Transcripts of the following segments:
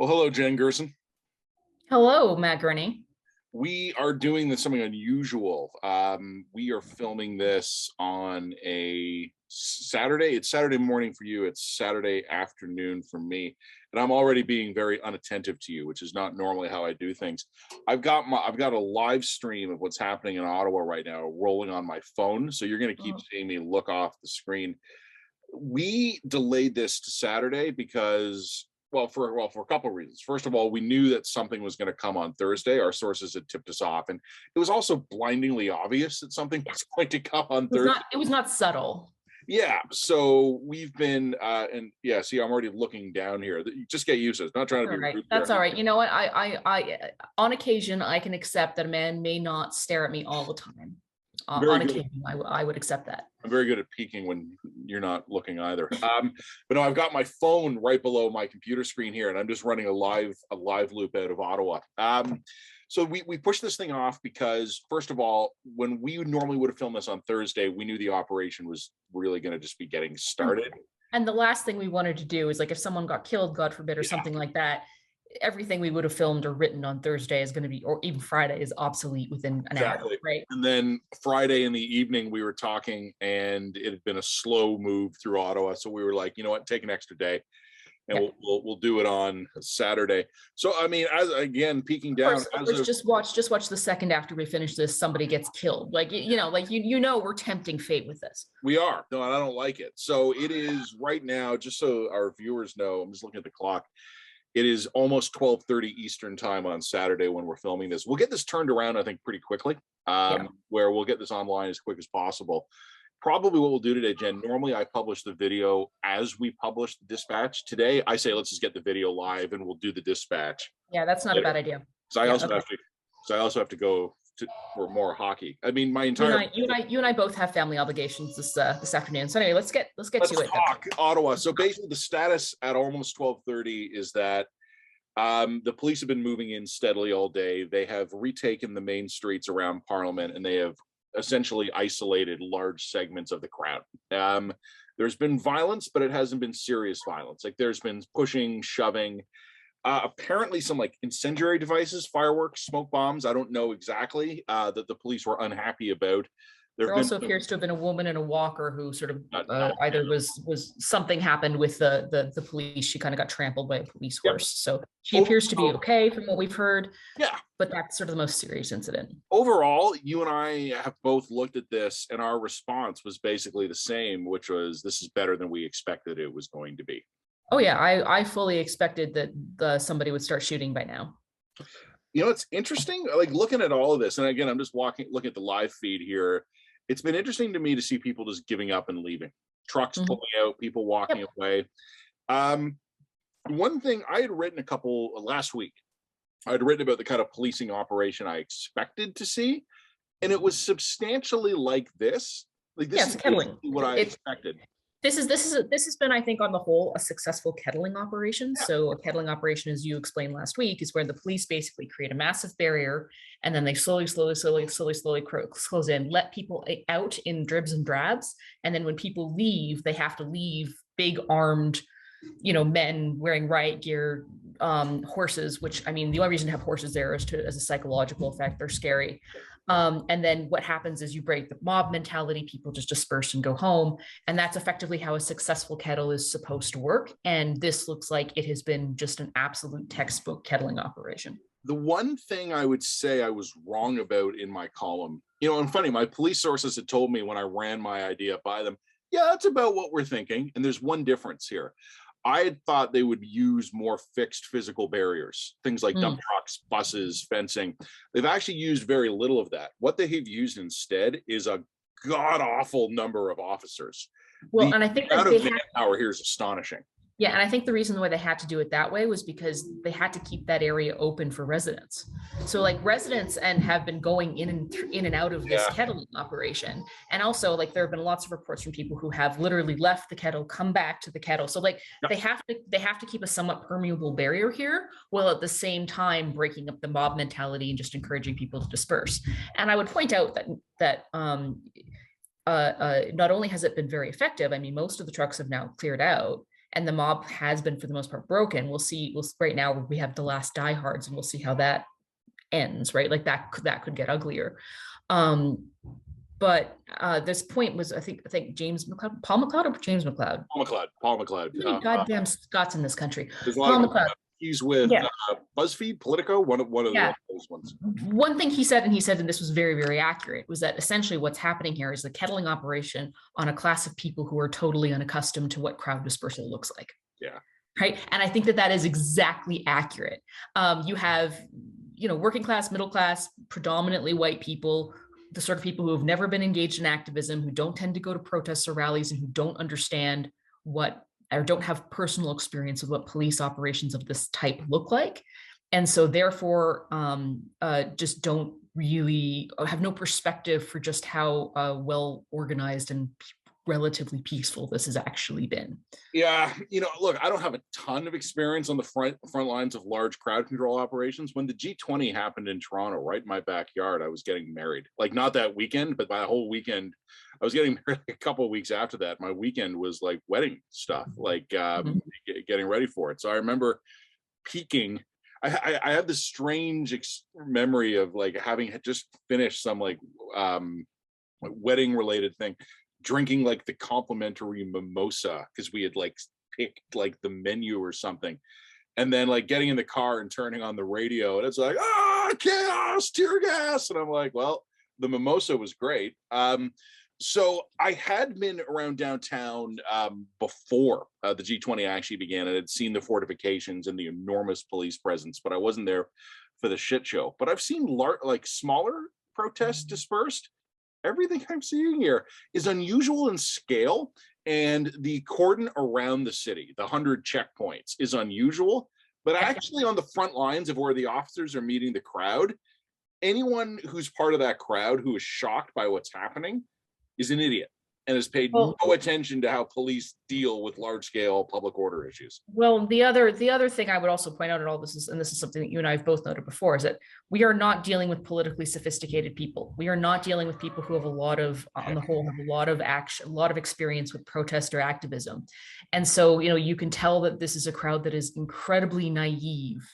Well, hello, Jen Gerson. Hello, Matt Gurney. We are doing something unusual. We are filming this on a Saturday. It's Saturday morning for you. It's Saturday afternoon for me, and I'm already being very unattentive to you, which is not normally how I do things. I've got a live stream of what's happening in Ottawa right now rolling on my phone, so you're going to keep seeing me look off the screen. We delayed this to Saturday because for a couple of reasons. First of all, we knew that something was going to come on Thursday. Our sources had tipped us off, and it was also blindingly obvious that something was going to come on Thursday. It was not subtle. Yeah, so we've been and yeah, see, I'm already looking down here. Just get used to it. Not trying to be rude. That's all right. You know what? I on occasion I can accept that a man may not stare at me all the time. On occasion, I would accept that. I'm very good at peeking when you're not looking either. But no, I've got my phone right below my computer screen here, and I'm just running a live loop out of Ottawa. So we pushed this thing off because, first of all, when we normally would have filmed this on Thursday, we knew the operation was really going to just be getting started. And the last thing we wanted to do is, like, if someone got killed, God forbid, or something like that, everything we would have filmed or written on Thursday is going to be, or even Friday, is obsolete within an hour, right? And then Friday in the evening, we were talking, and it had been a slow move through Ottawa. So we were like, you know what, take an extra day, and we'll do it on Saturday. So I mean, again, peeking down. Just watch the second after we finish this, somebody gets killed. Like, we're tempting fate with this. We are. No, I don't like it. So it is right now, just so our viewers know, I'm just looking at the clock. It is almost 12:30 Eastern time on Saturday when we're filming this. We'll get this turned around, I think, pretty quickly, where we'll get this online as quick as possible. Probably what we'll do today, Jen, normally I publish the video as we publish the dispatch. Today, I say, let's just get the video live and we'll do the dispatch. Yeah, that's not a bad idea. So I also have to go for more hockey. I mean, my entire you and I both have family obligations this afternoon. So anyway, let's get to it. Talk Ottawa. So basically, the status at almost 12:30 is that the police have been moving in steadily all day. They have retaken the main streets around Parliament, and they have essentially isolated large segments of the crowd. There's been violence, but it hasn't been serious violence. Like, there's been pushing, shoving. Apparently some like incendiary devices, fireworks, smoke bombs. I don't know exactly that the police were unhappy about. There also appears to have been a woman in a walker who sort of either was something happened with the police. She kind of got trampled by a police horse. So she appears to be okay from what we've heard. Yeah. But that's sort of the most serious incident. Overall, you and I have both looked at this, and our response was basically the same, which was, this is better than we expected it was going to be. Oh yeah, I fully expected that somebody would start shooting by now. You know, it's interesting, like looking at all of this, and again, I'm just looking at the live feed here. It's been interesting to me to see people just giving up and leaving. Trucks pulling out, people walking away. One thing I had written last week, I had written about the kind of policing operation I expected to see, and it was substantially like this. Like, this is kettling. What I expected. This has been, I think, on the whole, a successful kettling operation. So a kettling operation, as you explained last week, is where the police basically create a massive barrier, and then they slowly close in, let people out in dribs and drabs. And then when people leave, they have to leave big armed, men wearing riot gear, horses, which, I mean, the only reason to have horses there is as a psychological effect. They're scary. And then what happens is you break the mob mentality, people just disperse and go home. And that's effectively how a successful kettle is supposed to work. And this looks like it has been just an absolute textbook kettling operation. The one thing I would say I was wrong about in my column, and funny, my police sources had told me when I ran my idea by them, yeah, that's about what we're thinking. And there's one difference here. I had thought they would use more fixed physical barriers, things like dump trucks, buses, fencing. They've actually used very little of that. What they have used instead is a god-awful number of officers. Well, and I think the amount of manpower here is astonishing. Yeah, and I think the reason why they had to do it that way was because they had to keep that area open for residents. So like residents have been going in and out of this kettling operation. And also, like, there have been lots of reports from people who have literally left the kettle, come back to the kettle. So like they have to keep a somewhat permeable barrier here, while at the same time breaking up the mob mentality and just encouraging people to disperse. And I would point out that not only has it been very effective, I mean, most of the trucks have now cleared out. and the mob has been for the most part broken. We'll see. Right now we have the last diehards, and we'll see how that ends. Right, like that could get uglier. But this point was, I think James McLeod, Paul McLeod or James McLeod? Paul McLeod. Goddamn Scots in this country. There's a lot Paul of McLeod. He's with BuzzFeed, Politico, one of those ones. One thing he said, and this was very, very accurate, was that essentially what's happening here is the kettling operation on a class of people who are totally unaccustomed to what crowd dispersal looks like. Yeah. Right. And I think that is exactly accurate. You have, working class, middle class, predominantly white people, the sort of people who have never been engaged in activism, who don't tend to go to protests or rallies, and who don't understand or don't have personal experience with what police operations of this type look like. And so therefore just don't really have no perspective for just how well organized and relatively peaceful this has actually been. Yeah, look, I don't have a ton of experience on the front lines of large crowd control operations. When the G20 happened in Toronto, right in my backyard, I was getting married. Like, not that weekend, but by the whole weekend, I was getting married. A couple of weeks after that, my weekend was like wedding stuff, like getting ready for it. So I remember peaking. I have this strange memory of like having just finished some like wedding related thing, drinking like the complimentary mimosa because we had like picked like the menu or something, and then like getting in the car and turning on the radio, and it's like, chaos, tear gas, and I'm like, well, the mimosa was great. So I had been around downtown before the G20 actually began, and had seen the fortifications and the enormous police presence, but I wasn't there for the shit show. But I've seen like smaller protests dispersed. Everything I'm seeing here is unusual in scale, and the cordon around the city, the 100 checkpoints, is unusual. But actually, on the front lines of where the officers are meeting the crowd, anyone who's part of that crowd who is shocked by what's happening is an idiot and has paid no attention to how police deal with large-scale public order issues. Well, the other thing I would also point out in all this is, and this is something that you and I have both noted before, is that we are not dealing with politically sophisticated people. We are not dealing with people who have on the whole, have a lot of action, a lot of experience with protest or activism. And so, you can tell that this is a crowd that is incredibly naive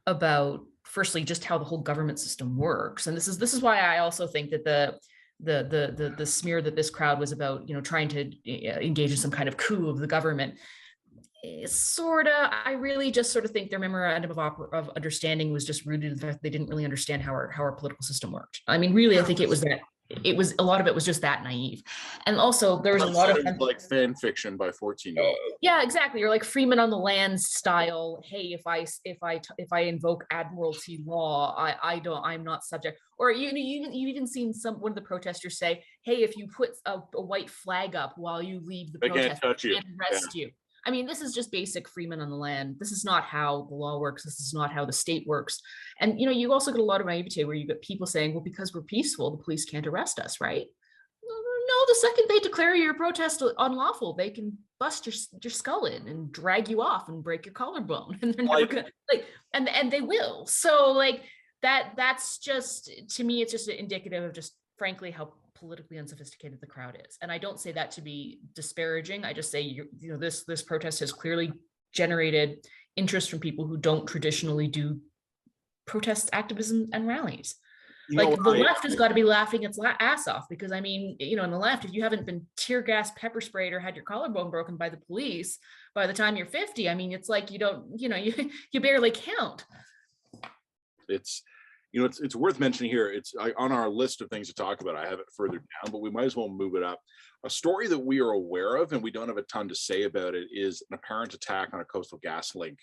about, firstly, just how the whole government system works. And this is why I also think that the smear that this crowd was about, trying to engage in some kind of coup of the government, I really just sort of think their memorandum of understanding was just rooted in the fact that they didn't really understand how our political system worked. I mean, really, I think a lot of it was just that naive. And also there was a lot of like fan fiction by 14-year-olds. Yeah, exactly. Or like Freeman on the Land style. Hey, if I invoke admiralty law, I'm not subject. Or you've even seen one of the protesters say, hey, if you put a white flag up while you leave the protest, they can't arrest you. I mean, this is just basic Freeman on the Land. This is not how the law works. This is not how the state works. And, you also get a lot of naivete where you get people saying, well, because we're peaceful, the police can't arrest us, right? No, the second they declare your protest unlawful, they can bust your skull in and drag you off and break your collarbone. And they're never gonna, and they will. So that's just, to me, it's just indicative of just, frankly, how politically unsophisticated the crowd is. And I don't say that to be disparaging. I just say, this protest has clearly generated interest from people who don't traditionally do protest activism and rallies. The left has got to be laughing its ass off, because I mean, in the left, if you haven't been tear gas, pepper sprayed, or had your collarbone broken by the police by the time you're 50, I mean, it's like you barely count. It's worth mentioning here. It's on our list of things to talk about. I have it further down, but we might as well move it up. A story that we are aware of, and we don't have a ton to say about it, is an apparent attack on a Coastal GasLink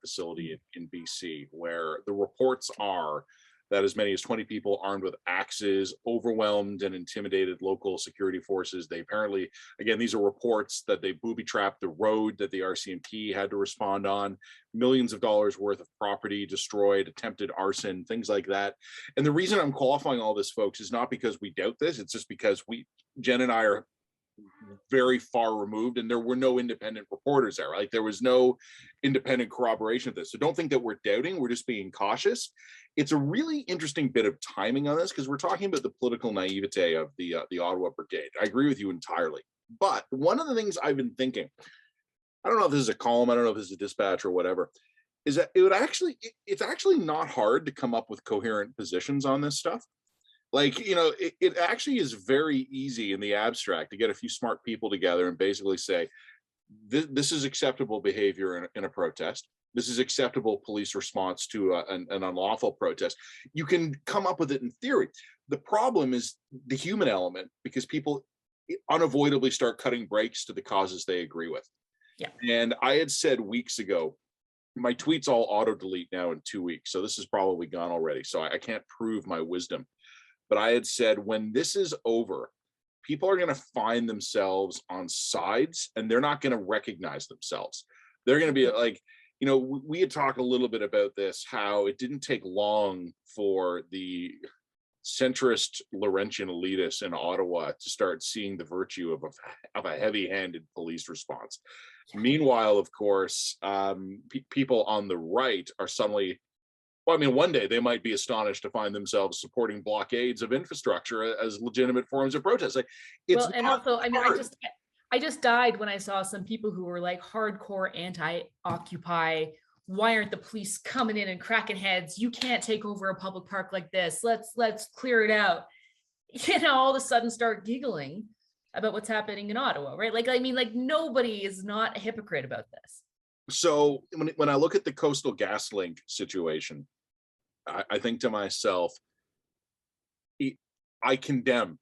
facility in BC, where the reports are that as many as 20 people armed with axes overwhelmed and intimidated local security forces. They apparently, again, these are reports that they booby-trapped the road that the RCMP had to respond on, millions of dollars worth of property destroyed, attempted arson, things like that. And the reason I'm qualifying all this, folks, is not because we doubt this. It's just because Jen and I are very far removed, and there were no independent reporters there. Like, there was no independent corroboration of this. So don't think that we're doubting, we're just being cautious. It's a really interesting bit of timing on this, because we're talking about the political naivete of the Ottawa Brigade. I agree with you entirely. But one of the things I've been thinking, I don't know if this is a column, I don't know if this is a dispatch or whatever, is that it's actually not hard to come up with coherent positions on this stuff. Like, it actually is very easy in the abstract to get a few smart people together and basically say, this is acceptable behavior in a protest. This is acceptable police response to an unlawful protest. You can come up with it in theory. The problem is the human element, because people unavoidably start cutting breaks to the causes they agree with. Yeah. And I had said weeks ago, my tweets all auto delete now in 2 weeks. So this is probably gone already. So I can't prove my wisdom. But I had said, when this is over, people are going to find themselves on sides and they're not going to recognize themselves. They're going to be like, we had talked a little bit about this, how it didn't take long for the centrist Laurentian elitists in Ottawa to start seeing the virtue of a heavy-handed police response. Meanwhile, of course, people on the right are suddenly, well, I mean, one day they might be astonished to find themselves supporting blockades of infrastructure as legitimate forms of protest. Like, it's and also, I mean, I just died when I saw some people who were like hardcore anti-Occupy. Why aren't the police coming in and cracking heads? You can't take over a public park like this. Let's clear it out. All of a sudden start giggling about what's happening in Ottawa, right? Like, I mean, like, nobody is not a hypocrite about this. So when I look at the Coastal GasLink situation, I think to myself, I condemn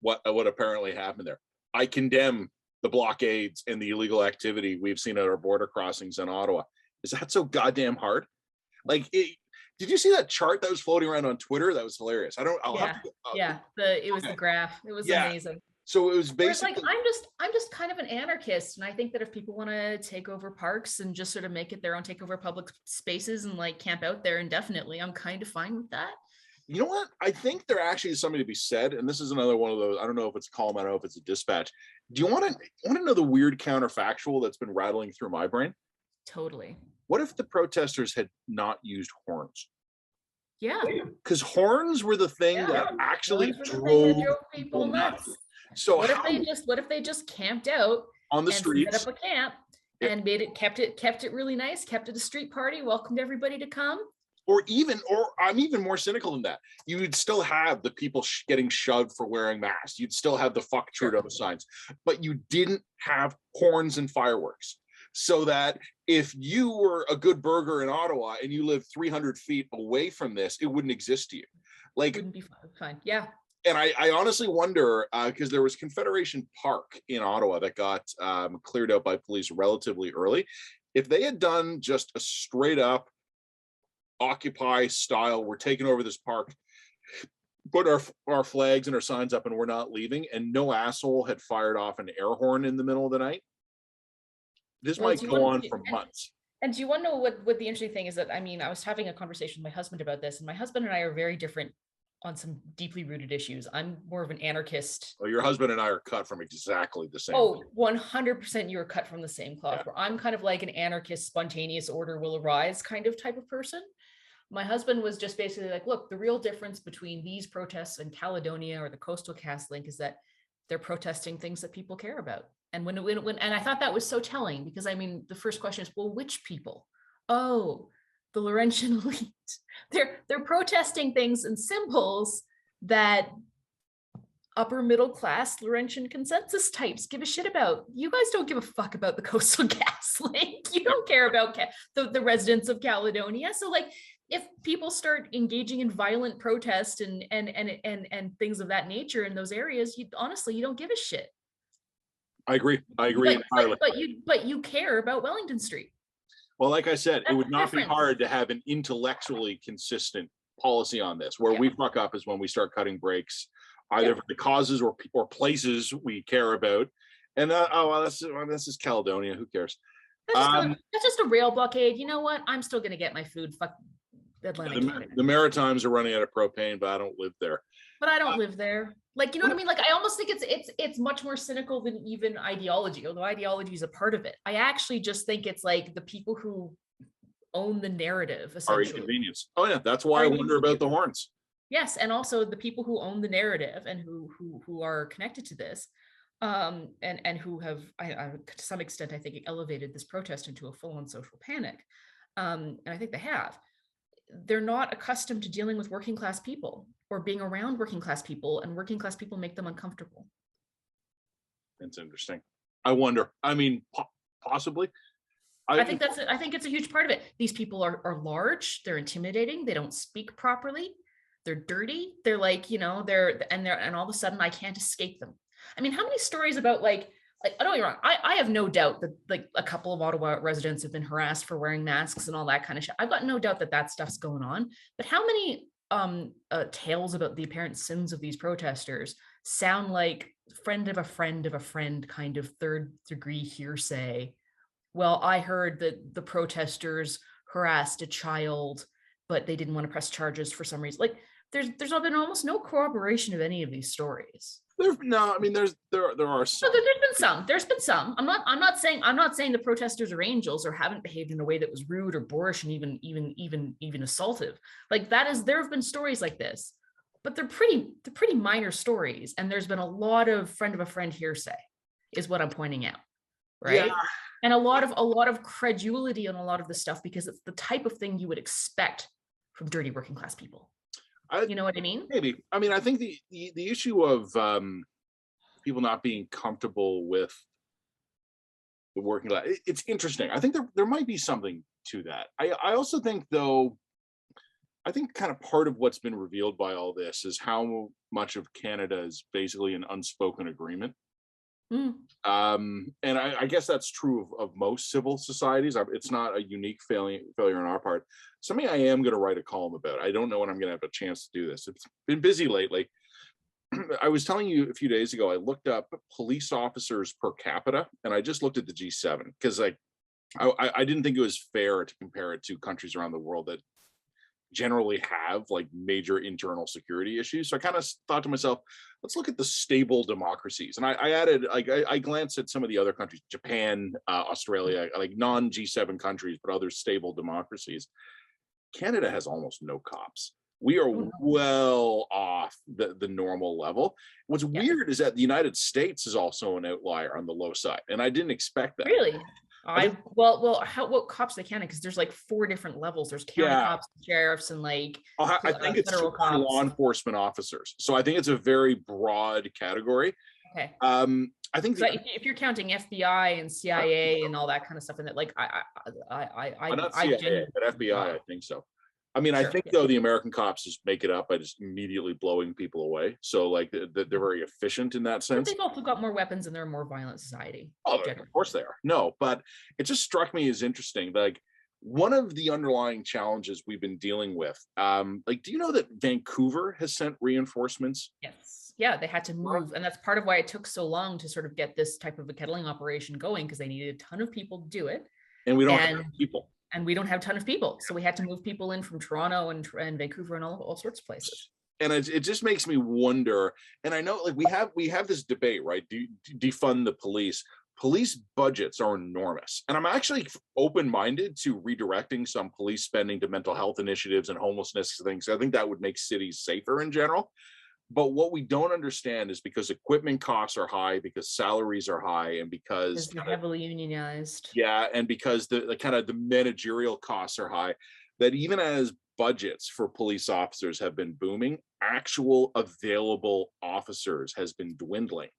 what apparently happened there. I condemn the blockades and the illegal activity we've seen at our border crossings in Ottawa. Is that so goddamn hard? Like, did you see that chart that was floating around on Twitter? That was hilarious. It was the graph. It was amazing. So it was basically like, I'm just kind of an anarchist, and I think that if people want to take over parks and just sort of make it their own, take over public spaces and like camp out there indefinitely, I'm kind of fine with that. You know what? I think there actually is something to be said, and this is another one of those. I don't know if it's a column, I don't know if it's a dispatch. Do you want to know the weird counterfactual that's been rattling through my brain? Totally. What if the protesters had not used horns? Yeah. Because horns were the thing that actually drove people nuts. So what if they just camped out on the streets, set up a camp, and kept it really nice, kept it a street party, welcomed everybody to come? Or I'm even more cynical than that. You would still have the people getting shoved for wearing masks. You'd still have the fuck Trudeau signs, but you didn't have horns and fireworks. So that if you were a good burger in Ottawa and you lived 300 feet away from this, it wouldn't exist to you. Like, it wouldn't be fine. Yeah. And I honestly wonder, because there was Confederation Park in Ottawa that got cleared out by police relatively early. If they had done just a straight up Occupy style, we're taking over this park, put our flags and our signs up and we're not leaving, and no asshole had fired off an air horn in the middle of the night, this might go on for months. And do you want to know what the interesting thing is? That, I mean, I was having a conversation with my husband about this, and my husband and I are very different on some deeply rooted issues. I'm more of an anarchist. Oh, your husband and I are cut from exactly the same. Oh, 100% you are cut from the same cloth. Where I'm kind of like an anarchist, spontaneous order will arise kind of type of person. My husband was just basically like, look, the real difference between these protests in Caledonia or the Coastal GasLink is that they're protesting things that people care about. And when and I thought that was so telling, because I mean, the first question is, well, which people? Oh, the Laurentian elite. They're protesting things and symbols that upper middle class Laurentian consensus types give a shit about. You guys don't give a fuck about the Coastal GasLink. You don't care about the residents of Caledonia. So like, if people start engaging in violent protest and things of that nature in those areas, you don't give a shit. I agree entirely. But you care about Wellington Street. Well, like I said, it would not be hard to have an intellectually consistent policy on this. Where we fuck up is when we start cutting breaks, either for the causes or places we care about. And this is Caledonia. Who cares? That's just a rail blockade. You know what? I'm still gonna get my food. Fuck Atlantic. The Maritimes are running out of propane, but I don't live there. But I don't live there. Like, you know what I mean? Like, I almost think it's much more cynical than even ideology, although ideology is a part of it. I actually just think it's like the people who own the narrative, essentially. Are inconvenience. Oh yeah, that's why I wonder about the horns. Yes, and also the people who own the narrative and who are connected to this and who have, to some extent, I think, elevated this protest into a full-on social panic. And I think they have. They're not accustomed to dealing with working class people or being around working class people, and working class people make them uncomfortable. It's interesting. I wonder. I mean, possibly. I think that's it. I think it's a huge part of it. These people are large, they're intimidating, they don't speak properly, they're dirty, they're like, and all of a sudden I can't escape them. I mean, how many stories about like I don't get me wrong, I have no doubt that like a couple of Ottawa residents have been harassed for wearing masks and all that kind of shit. I've got no doubt that that stuff's going on. But how many tales about the apparent sins of these protesters sound like friend of a friend of a friend kind of third degree hearsay? Well, I heard that the protesters harassed a child, but they didn't want to press charges for some reason. Like there's been almost no corroboration of any of these stories. There are some. So there's been some. I'm not saying the protesters are angels or haven't behaved in a way that was rude or boorish and even assaultive. Like there have been stories like this, but they're pretty minor stories. And there's been a lot of friend of a friend hearsay, is what I'm pointing out, right? Yeah. And a lot of credulity on a lot of this stuff, because it's the type of thing you would expect from dirty working class people. You know what I mean? Maybe. I mean, I think the issue of people not being comfortable with the working class, it's interesting. I think there might be something to that. I also think, though, I think kind of part of what's been revealed by all this is how much of Canada is basically an unspoken agreement. And I guess that's true of most civil societies. It's not a unique failure on our part. Something I am going to write a column about. I don't know when I'm going to have a chance to do this. It's been busy lately. I was telling you a few days ago, I looked up police officers per capita, and I just looked at the G7 because I didn't think it was fair to compare it to countries around the world that generally have like major internal security issues. So I kind of thought to myself, let's look at the stable democracies. And I added, like, I glanced at some of the other countries, Japan, Australia, like non-G7 countries, but other stable democracies. Canada has almost no cops. We are well off the normal level. What's weird is that the United States is also an outlier on the low side. And I didn't expect that. Really? What cops they can, because there's like 4 different levels. There's county cops, sheriffs, and like I think it's federal cops. Law enforcement officers. So I think it's a very broad category. Okay. I think if you're counting FBI and CIA and all that kind of stuff, and that, like not CIA, but FBI, I think so. I mean, sure, I think though the American cops just make it up by just immediately blowing people away. So like they're very efficient in that sense. But they've also got more weapons and they're a more violent society. Oh, of course they are. No, but it just struck me as interesting. Like one of the underlying challenges we've been dealing with, like, do you know that Vancouver has sent reinforcements? Yes. Yeah, they had to move. And that's part of why it took so long to sort of get this type of a kettling operation going, because they needed a ton of people to do it. And we don't have people. And we don't have a ton of people. So we had to move people in from Toronto and Vancouver and all sorts of places. And it just makes me wonder, and I know like we have this debate, right? Defund the police. Police budgets are enormous. And I'm actually open-minded to redirecting some police spending to mental health initiatives and homelessness things. I think that would make cities safer in general. But what we don't understand is because equipment costs are high, because salaries are high, and because they're heavily unionized. Yeah, and because the kind of the managerial costs are high, that even as budgets for police officers have been booming, actual available officers has been dwindling.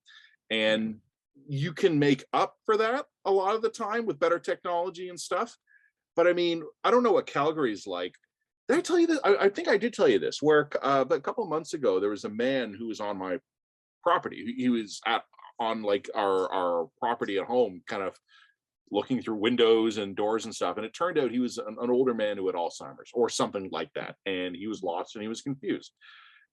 And you can make up for that a lot of the time with better technology and stuff. But I mean, I don't know what Calgary is like. Did I tell you this? I think I did tell you this, where but a couple of months ago, there was a man who was on my property. He was on like our property at home, kind of looking through windows and doors and stuff. And it turned out he was an older man who had Alzheimer's or something like that. And he was lost and he was confused.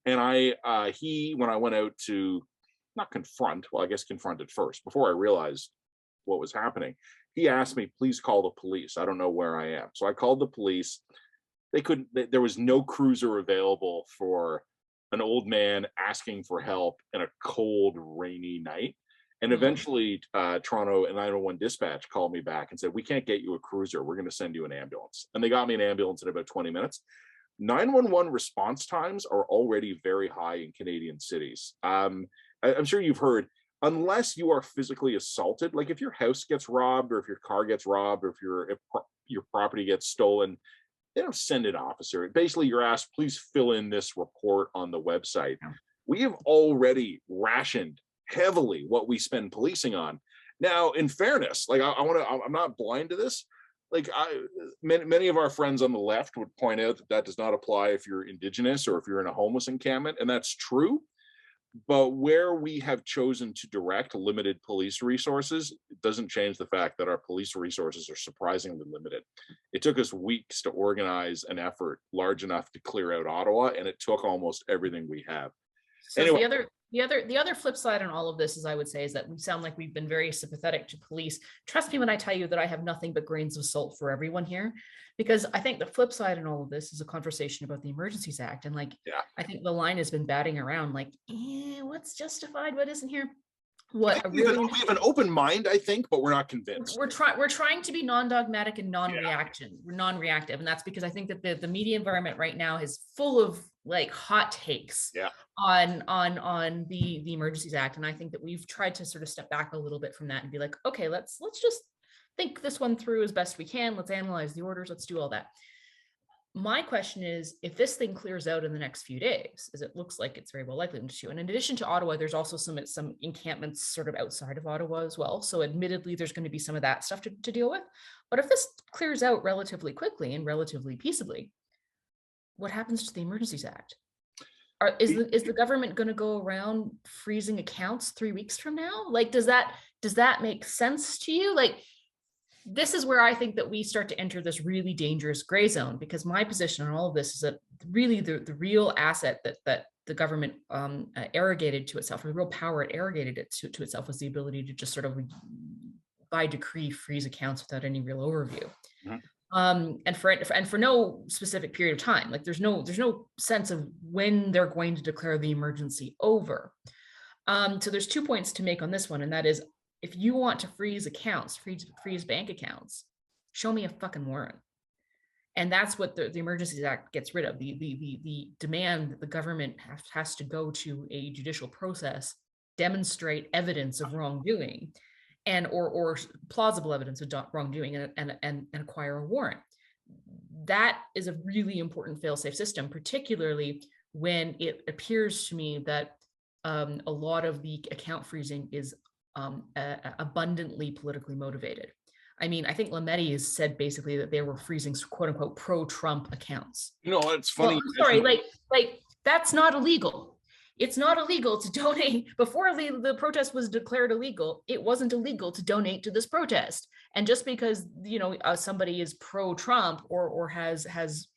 And when I went out to not confront, well, I guess confronted first, before I realized what was happening, he asked me, please call the police. I don't know where I am. So I called the police. There was no cruiser available for an old man asking for help in a cold, rainy night. And eventually Toronto and 911 dispatch called me back and said, we can't get you a cruiser. We're going to send you an ambulance. And they got me an ambulance in about 20 minutes. 911 response times are already very high in Canadian cities. I'm sure you've heard, unless you are physically assaulted, like if your house gets robbed or if your car gets robbed or if your property gets stolen, they don't send an officer. Basically, you're asked, please fill in this report on the website. Yeah. We have already rationed heavily what we spend policing on. Now, in fairness, like I'm not blind to this. Like many of our friends on the left would point out that that does not apply if you're Indigenous or if you're in a homeless encampment, and that's true. But where we have chosen to direct limited police resources, it doesn't change the fact that our police resources are surprisingly limited. It took us weeks to organize an effort large enough to clear out Ottawa, and it took almost everything we have. So Anyway, the other flip side on all of this is, I would say, is that we sound like we've been very sympathetic to police. Trust me when I tell you that I have nothing but grains of salt for everyone here, because I think the flip side in all of this is a conversation about the Emergencies Act. And like, yeah, I think the line has been batting around like, what's justified, what isn't here? we have an open mind, I think, but we're not convinced. We're trying to be non-dogmatic and non-reactive, and that's because I think that the media environment right now is full of like hot takes on the Emergencies Act, and I think that we've tried to sort of step back a little bit from that and be like, okay, let's just think this one through as best we can. Let's analyze the orders. Let's do all that. My question is, if this thing clears out in the next few days, as it looks like it's very well likely to, and in addition to Ottawa, there's also some encampments sort of outside of Ottawa as well. So admittedly, there's going to be some of that stuff to deal with. But if this clears out relatively quickly and relatively peaceably, what happens to the Emergencies Act? Is the government going to go around freezing accounts 3 weeks from now? Like, does that make sense to you? Like, this is where I think that we start to enter this really dangerous gray zone, because my position on all of this is that really the real asset that the government arrogated to itself, or the real power it arrogated it to itself, was the ability to just sort of by decree freeze accounts without any real overview. Mm-hmm. And for no specific period of time. Like there's no sense of when they're going to declare the emergency over. So there's 2 points to make on this one, and that is, if you want to freeze accounts, freeze bank accounts, show me a fucking warrant. And that's what the Emergencies Act gets rid of. The demand that the government has to go to a judicial process, demonstrate evidence of wrongdoing, and or plausible evidence of wrongdoing, and acquire a warrant. That is a really important fail-safe system, particularly when it appears to me that a lot of the account freezing is abundantly politically motivated. I mean, I think Lametti has said basically that they were freezing quote unquote pro-Trump accounts. You know, it's funny. Well, I'm sorry, like that's not illegal. It's not illegal to donate. Before the protest was declared illegal, it wasn't illegal to donate to this protest. And just because, you know, somebody is pro-Trump or has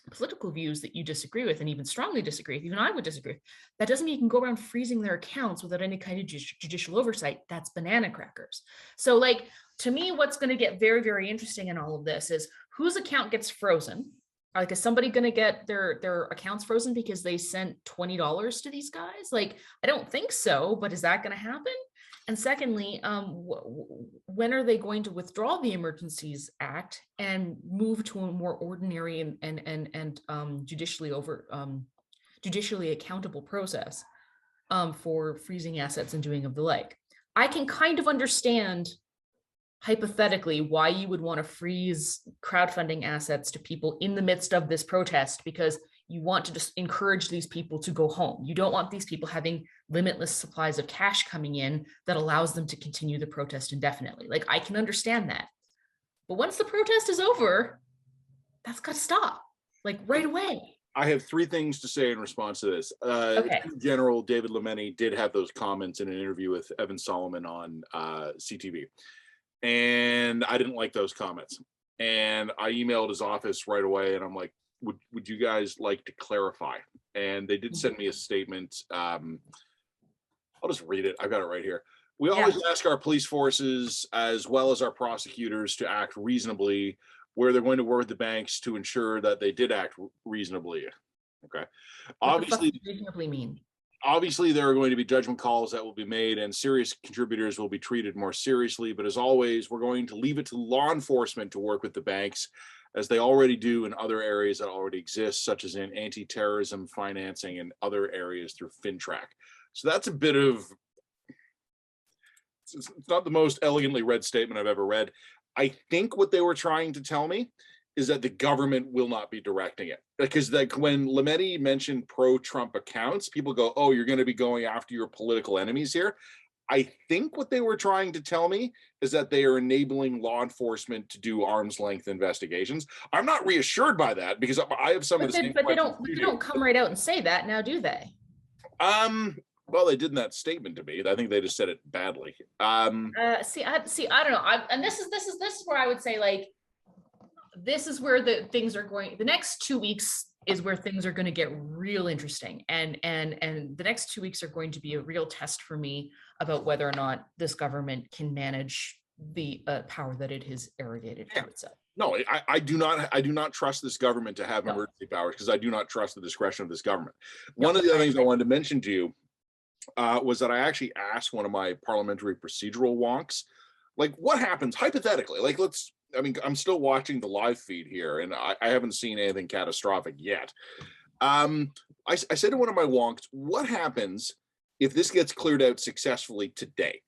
political views that you disagree with, and even strongly disagree with, even I would disagree with, that doesn't mean you can go around freezing their accounts without any kind of judicial oversight. That's banana crackers. So like, to me, what's going to get very, very interesting in all of this is whose account gets frozen. Like, is somebody going to get their accounts frozen because they sent $20 to these guys? Like, I don't think so, but is that going to happen? And secondly, when are they going to withdraw the Emergencies Act and move to a more ordinary and judicially accountable process for freezing assets and doing of the like? I can kind of understand hypothetically why you would want to freeze crowdfunding assets to people in the midst of this protest, because you want to just encourage these people to go home. You don't want these people having limitless supplies of cash coming in that allows them to continue the protest indefinitely. Like, I can understand that. But once the protest is over, that's got to stop, like right away. I have 3 things to say in response to this. Okay. General David Lametti did have those comments in an interview with Evan Solomon on CTV. And I didn't like those comments. And I emailed his office right away, and I'm like, would you guys like to clarify? And they did send me a statement. I'll just read it. I've got it right here. We always ask our police forces as well as our prosecutors to act reasonably where they're going to work with the banks to ensure that they did act reasonably. Okay. Obviously, what does reasonably mean? Obviously, there are going to be judgment calls that will be made, and serious contributors will be treated more seriously. But as always, we're going to leave it to law enforcement to work with the banks, as they already do in other areas that already exist, such as in anti-terrorism financing and other areas through FinTrack. So that's a bit of it's not the most elegantly read statement I've ever read. I think what they were trying to tell me is that the government will not be directing it, because like when Lametti mentioned pro-Trump accounts, people go, "Oh, you're going to be going after your political enemies here." I think what they were trying to tell me is that they are enabling law enforcement to do arm's length investigations. I'm not reassured by that, because I have some of the same But they questions they don't come right out and say that now, do they? Well, they did in that statement to me. I think they just said it badly. I don't know. And this is where I would say, like, this is where the things are going. The next 2 weeks is where things are going to get real interesting, and the next 2 weeks are going to be a real test for me about whether or not this government can manage the power that it has arrogated to itself. No, I do not trust this government to have emergency powers, because I do not trust the discretion of this government. One of the other things I wanted to mention to you was that I actually asked one of my parliamentary procedural wonks, like, what happens hypothetically? Like, I'm still watching the live feed here, and I haven't seen anything catastrophic yet. I said to one of my wonks, what happens if this gets cleared out successfully today?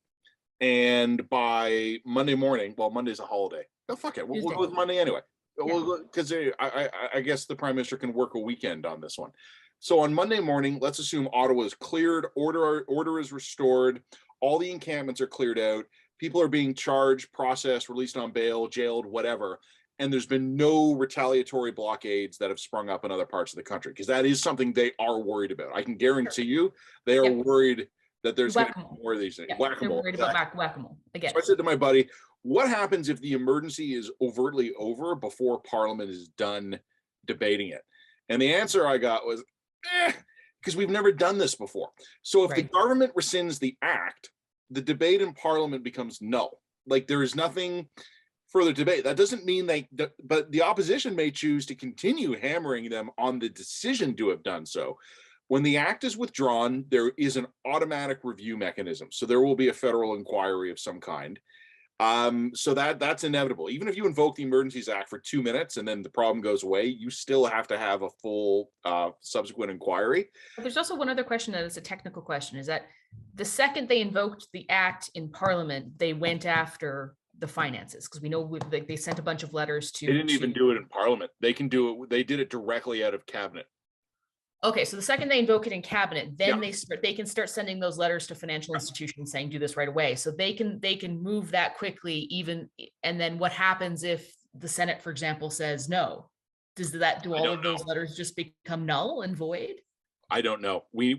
And by Monday morning, well, Monday's a holiday. Oh, fuck it. We'll go with Monday anyway. Because I guess the Prime Minister can work a weekend on this one. So on Monday morning, let's assume Ottawa is cleared, order is restored, all the encampments are cleared out, people are being charged, processed, released on bail, jailed, whatever, and there's been no retaliatory blockades that have sprung up in other parts of the country, because that is something they are worried about. I can guarantee you they are worried that there's going to be more of these things. They're worried about whack-a-mole again. So I said to my buddy, what happens if the emergency is overtly over before Parliament is done debating it? And the answer I got was, because we've never done this before. So if the government rescinds the act, the debate in Parliament becomes null. Like, there is nothing further debate. That doesn't mean but the opposition may choose to continue hammering them on the decision to have done so. When the act is withdrawn, there is an automatic review mechanism. So there will be a federal inquiry of some kind. So that's inevitable. Even if you invoke the Emergencies Act for 2 minutes and then the problem goes away, you still have to have a full subsequent inquiry. But there's also one other question that is a technical question, is that the second they invoked the act in Parliament, they went after the finances, because we know they sent a bunch of letters to. They didn't even do it in Parliament. They can do it. They did it directly out of cabinet. Okay, so the second they invoke it in cabinet, then they can start sending those letters to financial institutions saying do this right away. So they can move that quickly, even. And then what happens if the Senate, for example, says no? Do all of those letters just become null and void? I don't know. We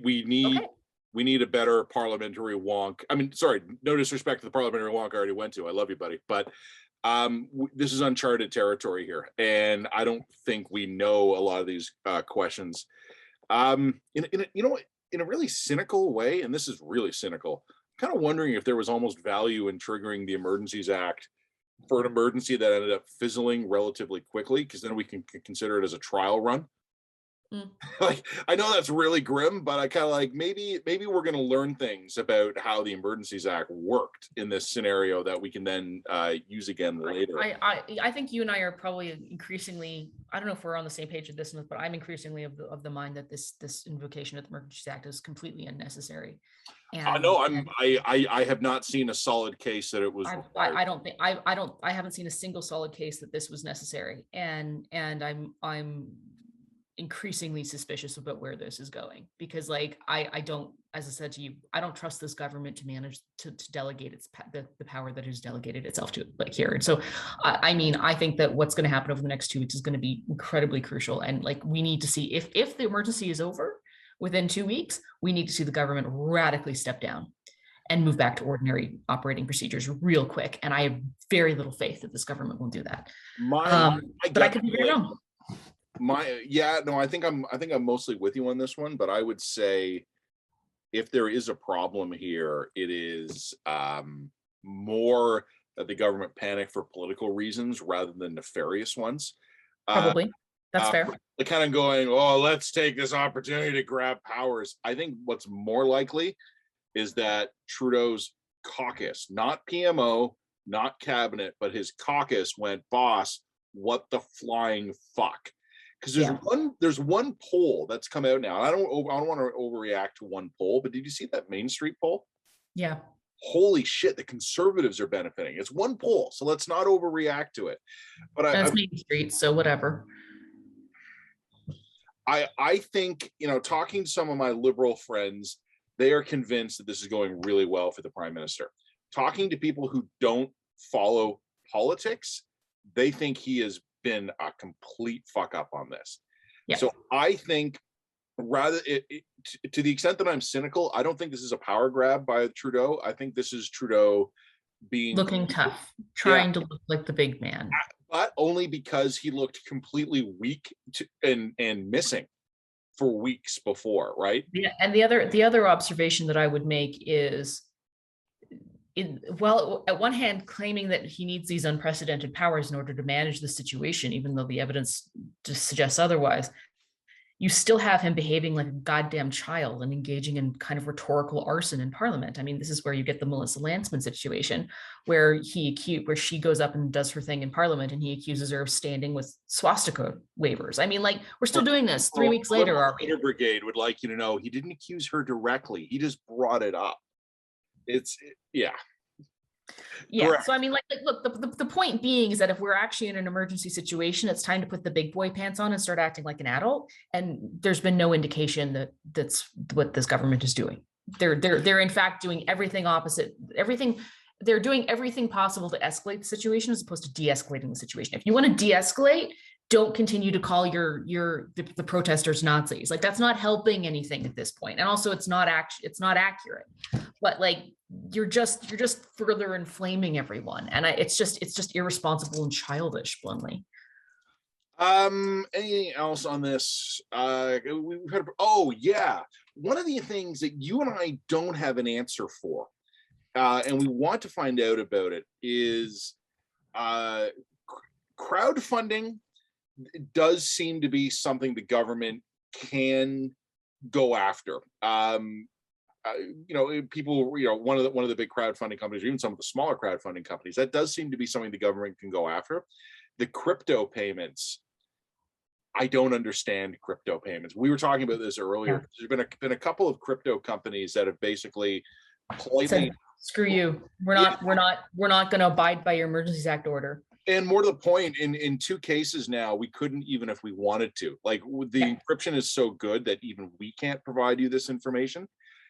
need a better parliamentary wonk. I mean, sorry, no disrespect to the parliamentary wonk I already went to. I love you, buddy, but this is uncharted territory here, and I don't think we know a lot of these questions. In a really cynical way, and this is really cynical, I'm kind of wondering if there was almost value in triggering the Emergencies Act for an emergency that ended up fizzling relatively quickly, because then we can consider it as a trial run. Like, I know that's really grim, but I kind of like, maybe we're going to learn things about how the Emergencies Act worked in this scenario that we can then use again later. I think you and I are probably increasingly, I don't know if we're on the same page with this, but I'm increasingly of the mind that this invocation of the Emergencies Act is completely unnecessary. And no, I have not seen a solid case that it was. I haven't seen a single solid case that this was necessary, and I'm increasingly suspicious about where this is going, because like I don't, as I said to you, I don't trust this government to manage to delegate the power that has delegated itself to, like, here. And so I mean, I think that what's going to happen over the next 2 weeks is going to be incredibly crucial, and like, we need to see if the emergency is over within 2 weeks, we need to see the government radically step down and move back to ordinary operating procedures real quick. And I have very little faith that this government will do that. But I could be very wrong. I think I'm mostly with you on this one, but I would say if there is a problem here, it is more that the government panicked for political reasons rather than nefarious ones. Probably. That's fair. They're kind of going, oh, let's take this opportunity to grab powers. I think what's more likely is that Trudeau's caucus, not PMO, not cabinet, but his caucus went, boss, what the flying fuck? Because there's one poll that's come out now. I don't want to overreact to one poll, but did you see that Main Street poll? Yeah. holy shit, the conservatives are benefiting. It's one poll, so let's not overreact to it. But That's Main Street, so whatever. I think, talking to some of my liberal friends, they are convinced that this is going really well for the prime minister. Talking to people who don't follow politics, they think he has been a complete fuck up on this. Yeah. So I think to the extent that I'm cynical, I don't think this is a power grab by Trudeau. I think this is Trudeau looking tough, trying to look like the big man. But only because he looked completely weak and missing for weeks before, right? Yeah, and the other observation that I would make is, at one hand, claiming that he needs these unprecedented powers in order to manage the situation, even though the evidence just suggests otherwise, you still have him behaving like a goddamn child and engaging in kind of rhetorical arson in Parliament. I mean, this is where you get the Melissa Lantsman situation, where she goes up and does her thing in Parliament, and he accuses her of standing with swastika wavers. I mean, like, we're still doing this 3 weeks later. Our brigade would like you to know he didn't accuse her directly; he just brought it up. Yeah. Correct. So I mean, look, the point being is that if we're actually in an emergency situation, it's time to put the big boy pants on and start acting like an adult. And there's been no indication that that's what this government is doing. They're in fact doing everything opposite. They're doing everything possible to escalate the situation as opposed to de-escalating the situation. If you want to de-escalate, don't continue to call the protesters Nazis. Like, that's not helping anything at this point. And also it's not accurate. But like, you're just further inflaming everyone. And it's just irresponsible and childish, bluntly. Anything else on this? We've had, one of the things that you and I don't have an answer for, and we want to find out about it, is crowdfunding does seem to be something the government can go after. People, one of the big crowdfunding companies, or even some of the smaller crowdfunding companies, that does seem to be something the government can go after. The crypto payments, I don't understand crypto payments. We were talking about this earlier. Yeah. There's been a couple of crypto companies that have basically politely screw you. We're not going to abide by your Emergencies Act order. And more to the point, in 2 cases now, we couldn't, even if we wanted to. Like, the encryption is so good that even we can't provide you this information.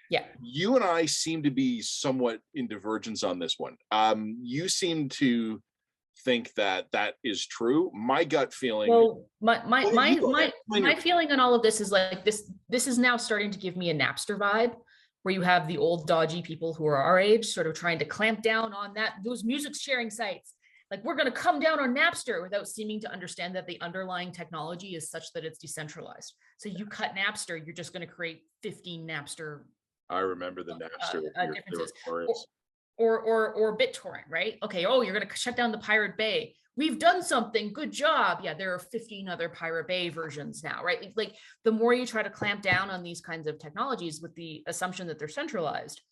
Yeah. You and I seem to be somewhat in divergence on this one. You seem to think that is true. My gut feeling. Well, my feeling on all of this is like this is now starting to give me a Napster vibe, where you have the old dodgy people who are our age sort of trying to clamp down on those music sharing sites. Like, we're going to come down on Napster, without seeming to understand that the underlying technology is such that it's decentralized. So you cut Napster, you're just going to create 15 Napster. I remember the Napster differences. Or BitTorrent, right? Okay, you're going to shut down the Pirate Bay. We've done something, good job. Yeah, there are 15 other Pirate Bay versions now, right? Like, the more you try to clamp down on these kinds of technologies with the assumption that they're centralized,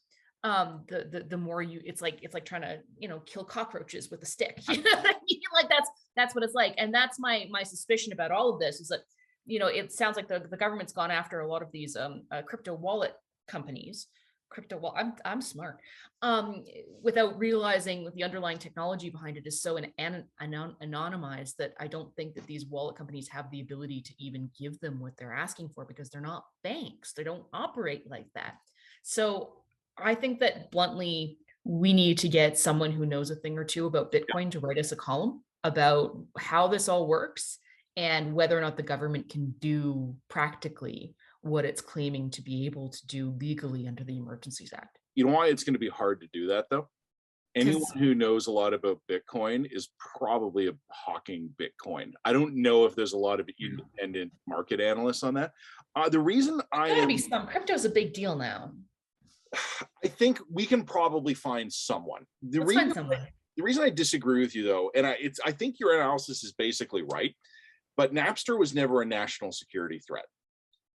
the more it's like trying to kill cockroaches with a stick. Like, that's what it's like. And that's my suspicion about all of this, is that it sounds like the government's gone after a lot of these crypto wallet companies. I'm smart, without realizing that the underlying technology behind it is so anonymized that I don't think that these wallet companies have the ability to even give them what they're asking for, because they're not banks. They don't operate like that. So I think that, bluntly, we need to get someone who knows a thing or two about Bitcoin to write us a column about how this all works and whether or not the government can do practically what it's claiming to be able to do legally under the Emergencies Act. You know why it's going to be hard to do that, though? Anyone who knows a lot about Bitcoin is probably hawking Bitcoin. I don't know if there's a lot of independent market analysts on that. The reason crypto is a big deal now. I think we can probably find someone. The reason I disagree with you, though, and I think your analysis is basically right, but Napster was never a national security threat.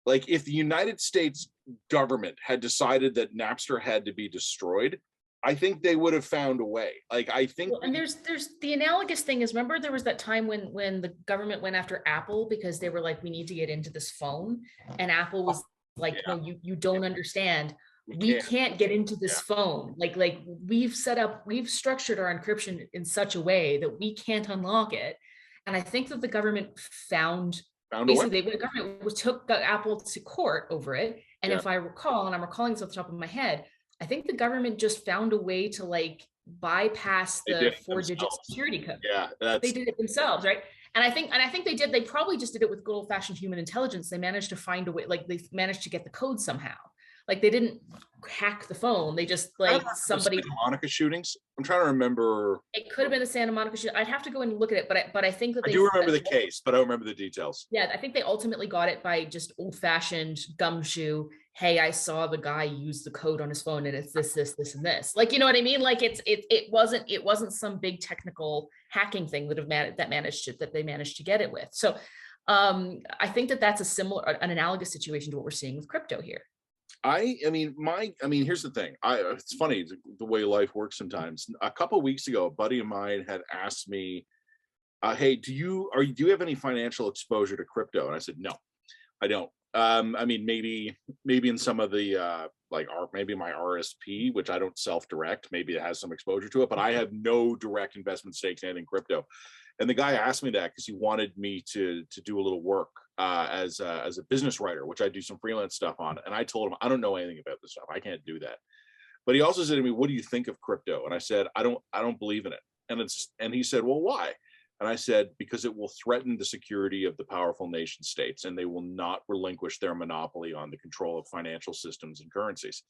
Like, if the United States government had decided that Napster had to be destroyed, I think they would have found a way. Like, I think, and there's the analogous thing is, remember there was that time when the government went after Apple because they were like, we need to get into this phone, and Apple was like, no, you don't understand. we can't get into this phone. Like we've structured our encryption in such a way that we can't unlock it. And I think that the government found basically the government took Apple to court over it. And if I recall, and I'm recalling this off the top of my head, I think the government just found a way to like bypass the 4-digit security code. They did it themselves, right? And I think they probably just did it with good old-fashioned human intelligence. They managed to find a way, like they managed to get the code somehow. Like they didn't hack the phone. They just like somebody. Santa Monica shootings. I'm trying to remember. It could have been the Santa Monica shooting. I'd have to go and look at it, but I think that I do remember the case, but I don't remember the details. Yeah, I think they ultimately got it by just old-fashioned gumshoe. Hey, I saw the guy use the code on his phone, and it's this, and this. Like, you know what I mean? Like it wasn't some big technical hacking thing that they managed to get it with. So I think that's an analogous situation to what we're seeing with crypto here. I mean, here's the thing. It's funny the way life works sometimes. A couple of weeks ago, a buddy of mine had asked me, "Hey, do you have any financial exposure to crypto?" And I said, "No, I don't. I mean, maybe in some of the maybe my RSP, which I don't self-direct, maybe it has some exposure to it, but I have no direct investment stakes in crypto." And the guy asked me that because he wanted me to do a little work as a business writer, which I do some freelance stuff on. And I told him, I don't know anything about this stuff. I can't do that. But he also said to me, "What do you think of crypto?" And I said, I don't believe in it. And he said, "Well, why?" And I said, "Because it will threaten the security of the powerful nation states, and they will not relinquish their monopoly on the control of financial systems and currencies."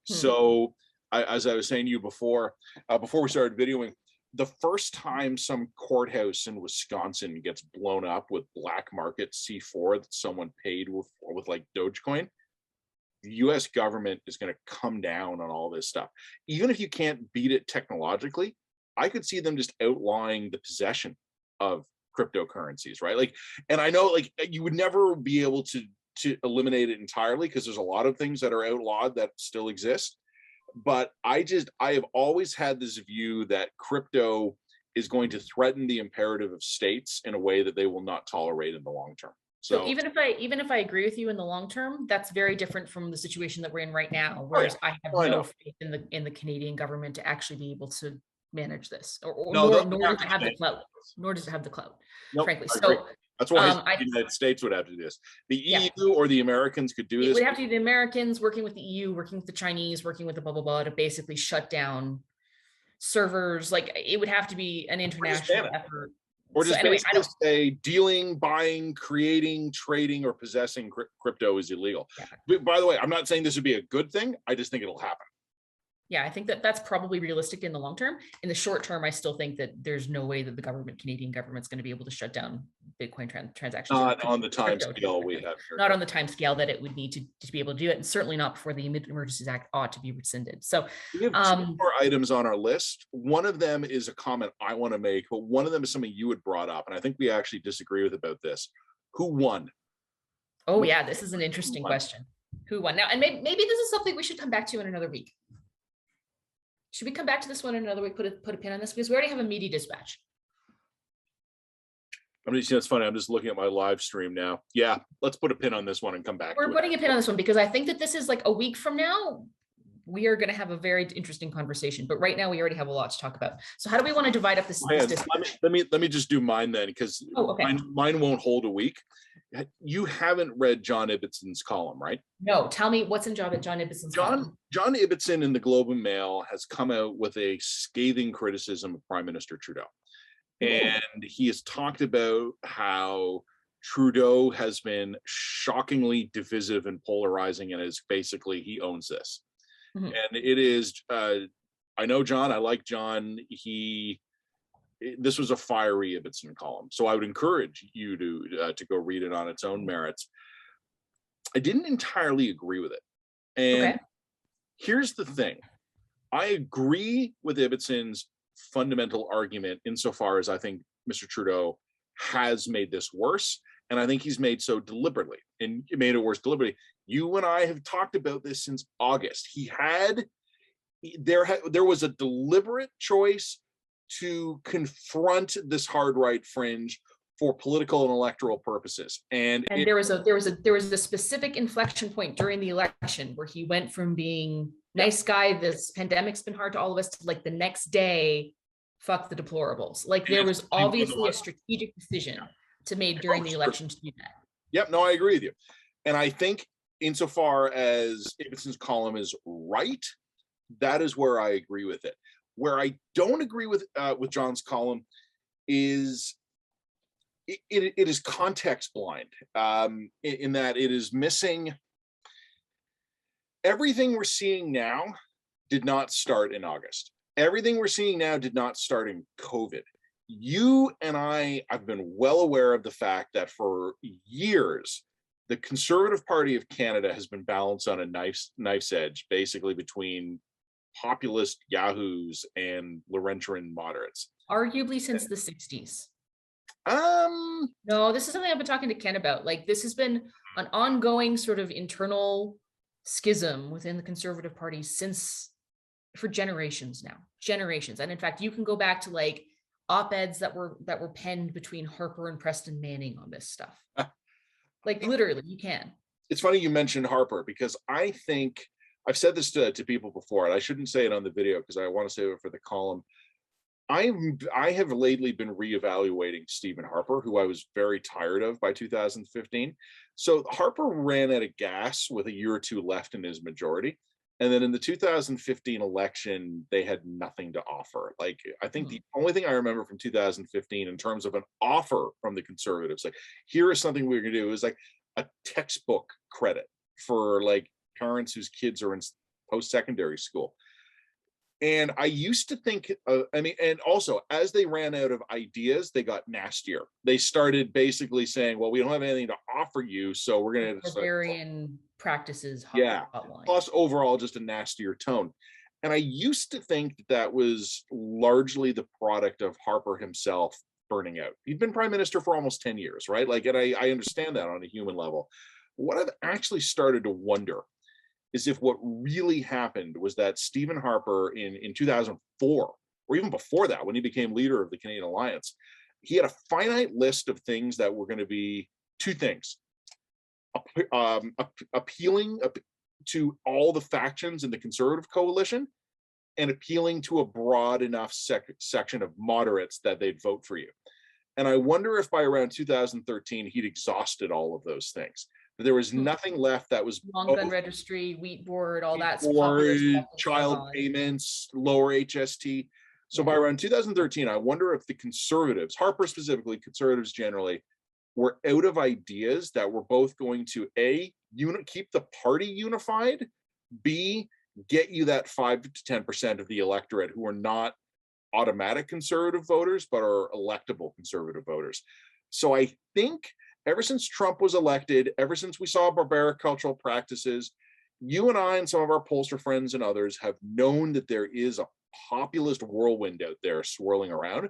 So as I was saying to you before we started videoing, the first time some courthouse in Wisconsin gets blown up with black market C4 that someone paid with like Dogecoin, the US government is going to come down on all this stuff. Even if you can't beat it technologically, I could see them just outlawing the possession of cryptocurrencies, right? Like, and I know like you would never be able to eliminate it entirely because there's a lot of things that are outlawed that still exist. But I have always had this view that crypto is going to threaten the imperative of states in a way that they will not tolerate in the long term. So even if I agree with you in the long term, that's very different from the situation that we're in right now, whereas I have no faith in the Canadian government to actually be able to manage this, nor does it have the clout. Nor does it have the clout, frankly. So that's why the United States would have to do this. The EU or the Americans could do this. It would have to be the Americans working with the EU, working with the Chinese, working with the blah, blah, blah, to basically shut down servers. Like it would have to be an international effort. Or just basically say dealing, buying, creating, trading, or possessing crypto is illegal. Yeah. By the way, I'm not saying this would be a good thing. I just think it'll happen. Yeah, I think that's probably realistic in the long term. In the short term, I still think that there's no way that the Canadian government's going to be able to shut down Bitcoin transactions. Not on the time scale we have here. Not on the time scale that it would need to be able to do it, and certainly not before the Emergencies Act ought to be rescinded. So we have 2 more items on our list. One of them is a comment I want to make, but one of them is something you had brought up, and I think we actually disagree with about this. Who won? Oh yeah, this is an interesting question. Who won? Now, and maybe this is something we should come back to in another week. Should we come back to this one in another week, put a pin on this? Because we already have a media dispatch. It's funny. I'm just looking at my live stream now. Yeah, let's put a pin on this one and come back. We're putting a pin on this one because I think that this is like a week from now, we are going to have a very interesting conversation. But right now we already have a lot to talk about. So how do we want to divide up this dispatch? Let me just do mine then, because mine won't hold a week. You haven't read John Ibbitson's column, right? No. Tell me what's in John Ibbitson's column. John Ibbitson in the Globe and Mail has come out with a scathing criticism of Prime Minister Trudeau. And he has talked about how Trudeau has been shockingly divisive and polarizing, and is basically, he owns this. And it is, I know John, I like John. This was a fiery Ibbitson column. So I would encourage you to go read it on its own merits. I didn't entirely agree with it. And here's the thing. I agree with Ibbitson's fundamental argument insofar as I think Mr. Trudeau has made this worse. And I think he's made so deliberately, and he made it worse deliberately. You and I have talked about this since August. There was a deliberate choice to confront this hard right fringe for political and electoral purposes. And there was a specific inflection point during the election where he went from being nice guy, this pandemic's been hard to all of us, to like the next day, fuck the deplorables. Like there was obviously a strategic decision to made during the election to do that. Yep, no, I agree with you. And I think insofar as Ibbitson's column is right, that is where I agree with it. Where I don't agree with John's column is it is context blind, in that it is missing. Everything we're seeing now did not start in August. Everything we're seeing now did not start in COVID. You and I've been well aware of the fact that for years, the Conservative Party of Canada has been balanced on a knife's edge, basically between populist yahoos and Laurentian moderates. Arguably since the 60s. No, this is something I've been talking to Ken about. Like this has been an ongoing sort of internal schism within the Conservative Party for generations now. Generations. And in fact, you can go back to like op-eds that were penned between Harper and Preston Manning on this stuff. Like literally, you can. It's funny you mentioned Harper, because I think I've said this to people before, and I shouldn't say it on the video because I want to save it for the column. I have lately been reevaluating Stephen Harper, who I was very tired of by 2015. So Harper ran out of gas with a year or two left in his majority. And then in the 2015 election, they had nothing to offer. Like, I think the only thing I remember from 2015 in terms of an offer from the Conservatives, like, here is something we're going to do, is like a textbook credit for like parents whose kids are in post-secondary school. And I used to think, and also as they ran out of ideas, they got nastier. They started basically saying, well, we don't have anything to offer you, so we're going to barbarian practices. Hotline. Plus overall just a nastier tone. And I used to think that was largely the product of Harper himself burning out. He'd been prime minister for almost 10 years, right? Like, and I understand that on a human level. What I've actually started to wonder is if what really happened was that Stephen Harper in 2004, or even before that, when he became leader of the Canadian Alliance, he had a finite list of things that were going to be two things: appealing to all the factions in the Conservative coalition, and appealing to a broad enough section of moderates that they'd vote for you. And I wonder if by around 2013, he'd exhausted all of those things. There was nothing left that was long gun registry, wheat board, all that board, child payments, lower HST. So by around 2013, I wonder if the Conservatives, Harper specifically, Conservatives generally, were out of ideas that were both going to A, keep the party unified, B, get you that 5 to 10% of the electorate who are not automatic Conservative voters, but are electable Conservative voters. So I think ever since Trump was elected, ever since we saw barbaric cultural practices, you and I and some of our pollster friends and others have known that there is a populist whirlwind out there swirling around.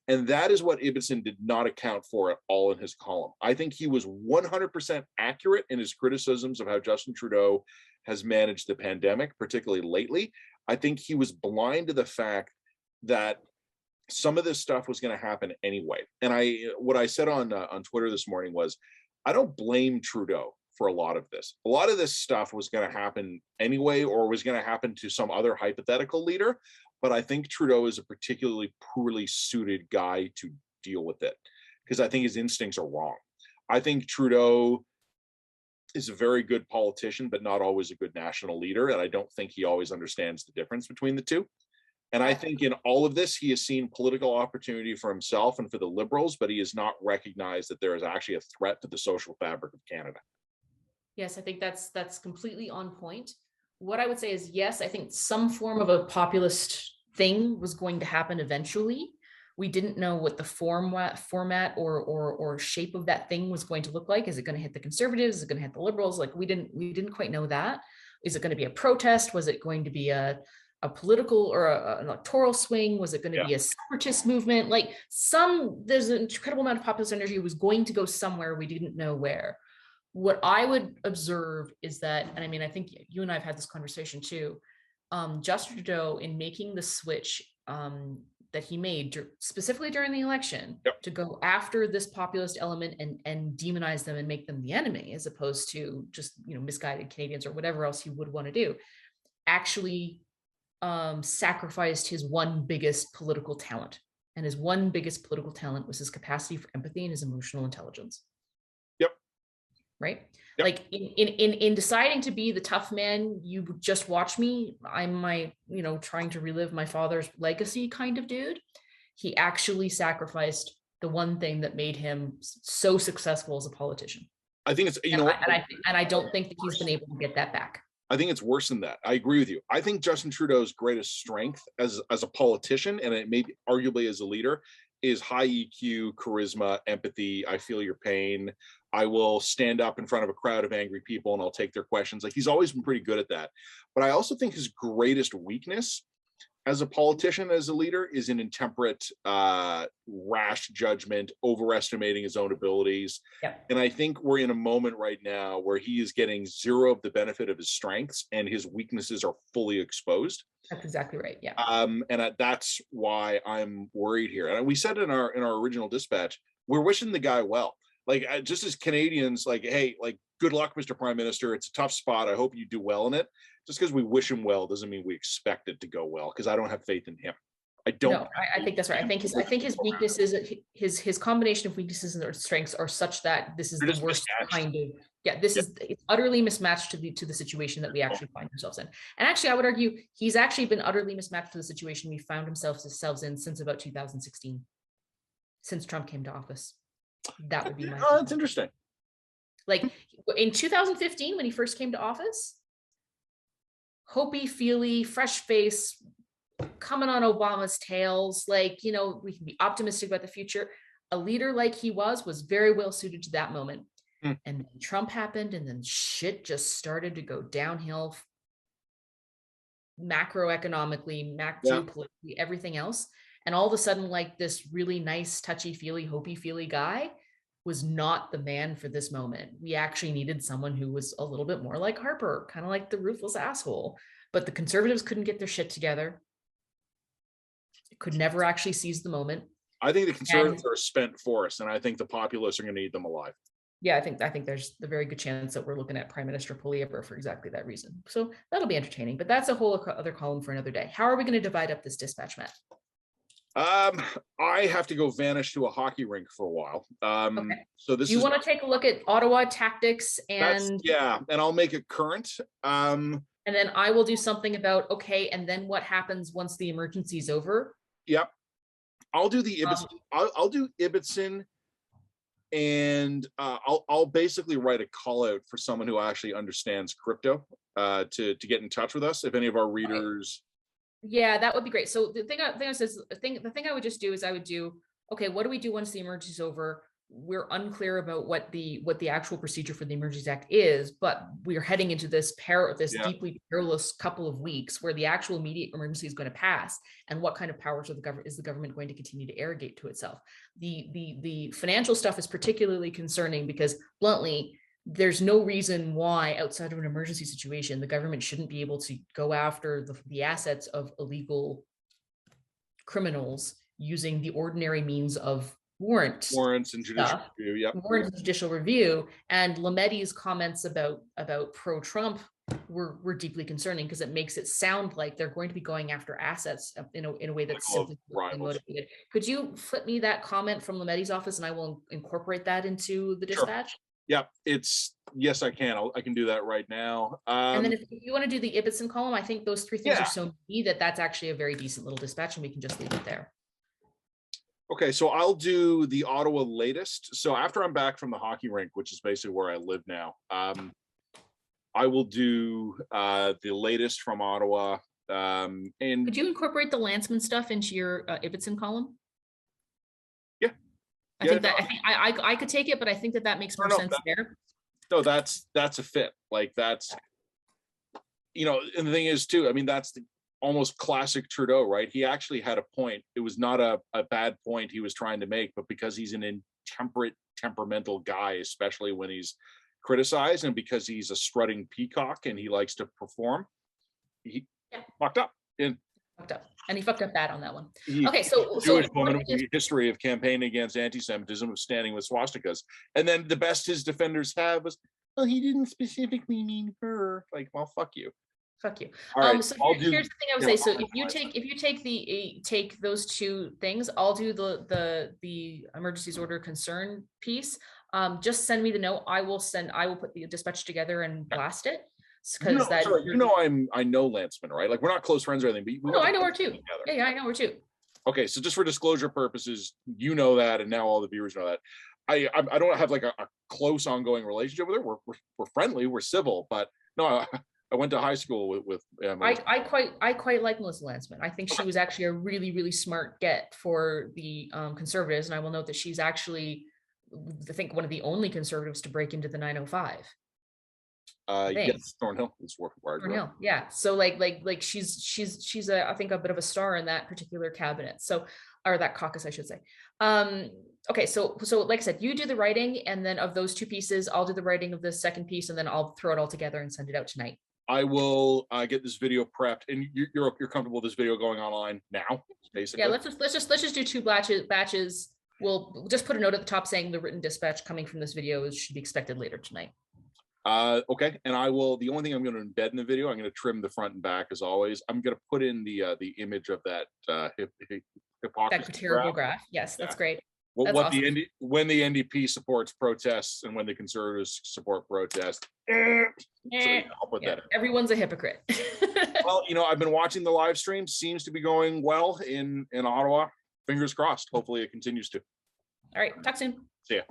And that is what Ibbitson did not account for at all in his column. I think he was 100% accurate in his criticisms of how Justin Trudeau has managed the pandemic, particularly lately. I think he was blind to the fact that some of this stuff was going to happen anyway. And what I said on Twitter this morning was, I don't blame Trudeau for a lot of this. A lot of this stuff was going to happen anyway, or was going to happen to some other hypothetical leader. But I think Trudeau is a particularly poorly suited guy to deal with it, because I think his instincts are wrong. I think Trudeau is a very good politician, but not always a good national leader. And I don't think he always understands the difference between the two. And I think in all of this, he has seen political opportunity for himself and for the Liberals, but he has not recognized that there is actually a threat to the social fabric of Canada. Yes, I think that's completely on point. What I would say is, yes, I think some form of a populist thing was going to happen eventually. We didn't know what the format or shape of that thing was going to look like. Is it going to hit the Conservatives? Is it going to hit the Liberals? Like we didn't quite know that. Is it going to be a protest? Was it going to be a political or an electoral swing? Was it going to be a separatist movement? Like there's an incredible amount of populist energy was going to go somewhere. We didn't know where. What I would observe is that, and I mean, I think you and I have had this conversation too, Justin Trudeau, in making the switch that he made specifically during the election Yep. to go after this populist element and demonize them and make them the enemy, as opposed to just, misguided Canadians or whatever else he would want to do, actually sacrificed his one biggest political talent. And his one biggest political talent was his capacity for empathy and his emotional intelligence. Yep. Right. Yep. Like in deciding to be the tough man, you just watch me, I'm trying to relive my father's legacy kind of dude. He actually sacrificed the one thing that made him so successful as a politician. I think it's, and I don't think that he's been able to get that back. I think it's worse than that. I agree with you. I think Justin Trudeau's greatest strength as a politician, and it may be arguably as a leader, is high EQ, charisma, empathy. I feel your pain. I will stand up in front of a crowd of angry people and I'll take their questions. Like, he's always been pretty good at that. But I also think his greatest weakness as a politician, as a leader, is an intemperate, rash judgment, overestimating his own abilities. Yep. And I think we're in a moment right now where he is getting zero of the benefit of his strengths and his weaknesses are fully exposed. That's exactly right. Yeah. And that's why I'm worried here. And we said in our original dispatch, we're wishing the guy well. Like, just as Canadians, like, hey, like, good luck, Mr. Prime Minister. It's a tough spot. I hope you do well in it. Just because we wish him well doesn't mean we expect it to go well, because I don't have faith in him. I don't. No, I think that's right. I think his weaknesses, his combination of weaknesses and strengths are such that this is the worst kind of, it's utterly mismatched to the situation that we actually find ourselves in. And actually, I would argue he's actually been utterly mismatched to the situation we found ourselves in since about 2016, since Trump came to office. That would be my. Oh, that's interesting. Like in 2015, when he first came to office, Hopi, feely, fresh face, coming on Obama's tails, like, we can be optimistic about the future. A leader like he was very well suited to that moment. And then Trump happened, and then shit just started to go downhill macroeconomically, geopolitically, everything else. And all of a sudden, like, this really nice, touchy-feely, Hopi-feely guy was not the man for this moment. We actually needed someone who was a little bit more like Harper, kind of like the ruthless asshole. But the Conservatives couldn't get their shit together. Could never actually seize the moment. I think the Conservatives are a spent force, and I think the populists are going to need them alive. Yeah, I think there's a very good chance that we're looking at Prime Minister Poilievre for exactly that reason. So that'll be entertaining, but that's a whole other column for another day. How are we going to divide up this dispatch, Matt? I have to go vanish to a hockey rink for a while. Okay. So this. Do you want to take a look at Ottawa tactics and and I'll make it current. And then I will do something about and then what happens once the emergency is over? Yep. I'll do the Ibbitson. I'll do Ibbitson, and I'll basically write a call out for someone who actually understands crypto to get in touch with us. If any of our readers. Yeah, that would be great. So the thing I would just do is I would do, what do we do once the emergency is over? We're unclear about what the actual procedure for the Emergencies Act is, but we're heading into this deeply perilous couple of weeks where the actual immediate emergency is going to pass. And what kind of powers is the government going to continue to arrogate to itself? The financial stuff is particularly concerning because, bluntly, there's no reason why, outside of an emergency situation, the government shouldn't be able to go after the assets of illegal criminals using the ordinary means of warrants and judicial review. Warrants and judicial review. And Lametti's comments about pro-Trump were deeply concerning because it makes it sound like they're going to be going after assets in a way that's simply motivated. Could you flip me that comment from Lametti's office, and I will incorporate that into the dispatch? Yeah, yes, I can. I can do that right now. And then if you want to do the Ibbitson column, I think those three things are so key that's actually a very decent little dispatch, and we can just leave it there. Okay, so I'll do the Ottawa latest. So after I'm back from the hockey rink, which is basically where I live now, I will do the latest from Ottawa. And could you incorporate the Lanceman stuff into your Ibbitson column? I could take it, but I think that makes more sense there. No, that's a fit. Like, that's, and the thing is too, I mean, that's the almost classic Trudeau, right? He actually had a point. It was not a bad point he was trying to make, but because he's an intemperate, temperamental guy, especially when he's criticized, and because he's a strutting peacock and he likes to perform, he fucked up. And he fucked up bad on that one. He, Okay, so Jewish woman with a history of campaigning against anti-Semitism, of standing with swastikas, and then the best his defenders have was, well, he didn't specifically mean her. Like, well, fuck you. Fuck you. All right, So here's the thing I would say. So if you take those two things, I'll do the emergencies order concern piece. Just send me the note. I will put the dispatch together and blast it. Because I know Lanceman, right? Like, we're not close friends or anything, but I know her too. Yeah, I know her too. Okay, so just for disclosure purposes, you know that, and now all the viewers know that. I don't have like a close ongoing relationship with her. We're friendly, we're civil, but no, I went to high school with I quite like Melissa Lanceman. I think she was actually a really, really smart get for the conservatives, and I will note that she's actually, I think, one of the only conservatives to break into the 905. Yes, Thornhill is required. Thornhill, yeah. So like she's I think a bit of a star in that particular cabinet. So, or that caucus, I should say. Okay, so like I said, you do the writing, and then of those two pieces, I'll do the writing of the second piece, and then I'll throw it all together and send it out tonight. I will get this video prepped, and you're comfortable with this video going online now, basically. Yeah, let's just do two batches. We'll just put a note at the top saying the written dispatch coming from this video should be expected later tonight. Okay, and I will. The only thing I'm going to embed in the video, I'm going to trim the front and back as always. I'm going to put in the image of that hypocrisy terrible graph. Yes, that's great. What awesome. When the NDP supports protests and when the Conservatives support protests. So I'll put that in. Everyone's a hypocrite. Well, I've been watching the live stream. Seems to be going well in Ottawa. Fingers crossed. Hopefully it continues to. All right. Talk soon. See ya.